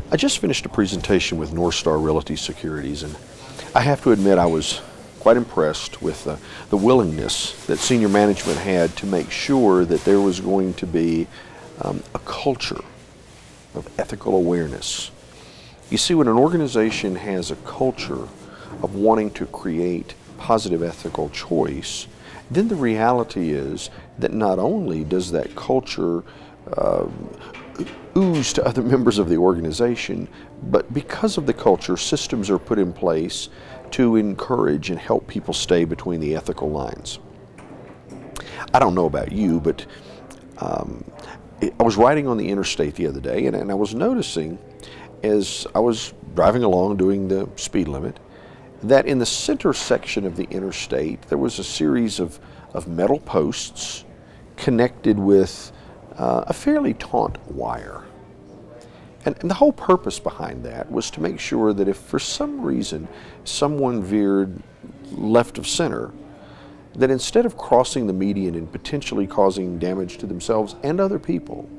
I just finished a presentation with NorthStar Realty Securities, and I have to admit I was quite impressed with the willingness that senior management had to make sure that there was going to be a culture of ethical awareness. You see, when an organization has a culture of wanting to create positive ethical choice, then the reality is that not only does that culture ooze to other members of the organization, but because of the culture, systems are put in place to encourage and help people stay between the ethical lines. I don't know about you, but I was riding on the interstate the other day, and I was noticing as I was driving along doing the speed limit that in the center section of the interstate there was a series of metal posts connected with a fairly taut wire. And the whole purpose behind that was to make sure that if for some reason someone veered left of center, that instead of crossing the median and potentially causing damage to themselves and other people,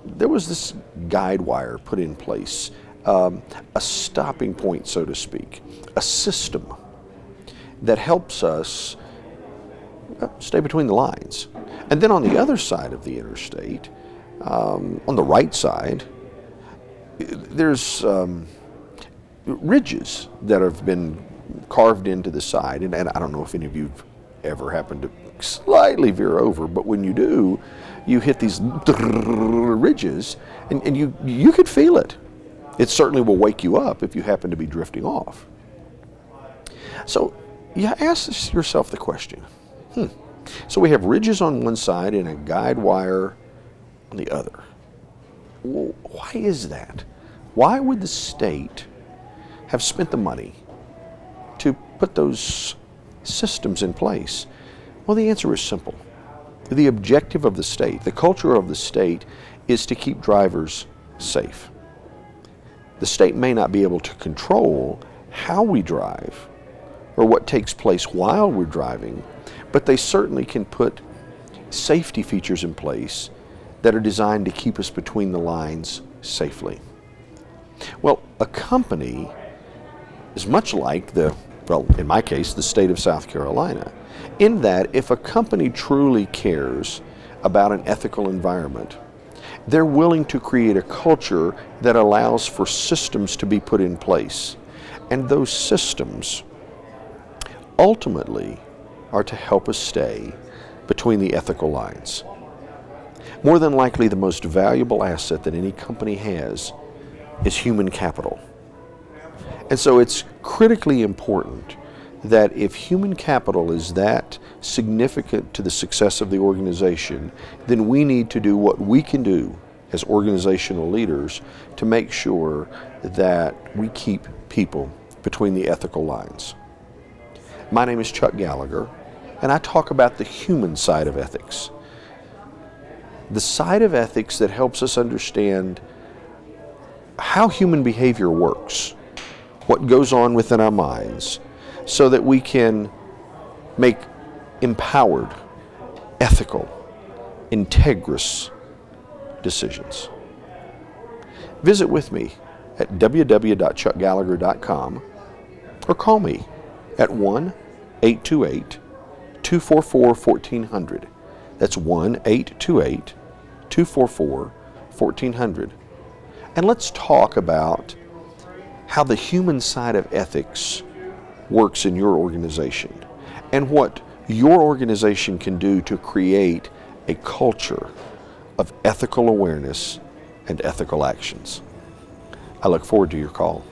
there was this guide wire put in place, a stopping point, so to speak, a system that helps us stay between the lines. And then on the other side of the interstate, on the right side, there's ridges that have been carved into the side, and I don't know if any of you have ever happened to slightly veer over, but when you do, you hit these ridges, and you could feel it. It certainly will wake you up if you happen to be drifting off. So you ask yourself the question, so we have ridges on one side and a guide wire on the other. Well, why is that? Why would the state have spent the money to put those systems in place? Well, the answer is simple. The objective of the state, the culture of the state, is to keep drivers safe. The state may not be able to control how we drive or what takes place while we're driving, but they certainly can put safety features in place that are designed to keep us between the lines safely. Well, a company is much like in my case, the state of South Carolina, in that if a company truly cares about an ethical environment, they're willing to create a culture that allows for systems to be put in place. And those systems ultimately are to help us stay between the ethical lines. More than likely, the most valuable asset that any company has is human capital. And so it's critically important that if human capital is that significant to the success of the organization, then we need to do what we can do as organizational leaders to make sure that we keep people between the ethical lines. My name is Chuck Gallagher, and I talk about the human side of ethics. The side of ethics that helps us understand how human behavior works, what goes on within our minds, so that we can make empowered, ethical, integrous decisions. Visit with me at www.chuckgallagher.com or call me at 1-828-244-1400. That's 1-828-244-1400. And let's talk about how the human side of ethics works in your organization and what your organization can do to create a culture of ethical awareness and ethical actions. I look forward to your call.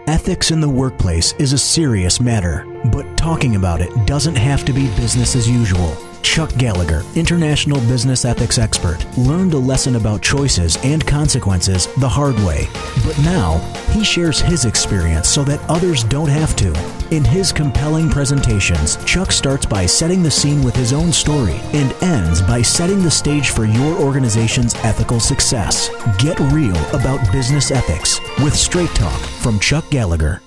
Ethics in the workplace is a serious matter, but talking about it doesn't have to be business as usual. Chuck Gallagher, international business ethics expert, learned a lesson about choices and consequences the hard way. But now, he shares his experience so that others don't have to. In his compelling presentations, Chuck starts by setting the scene with his own story and ends by setting the stage for your organization's ethical success. Get real about business ethics with Straight Talk from Chuck Gallagher.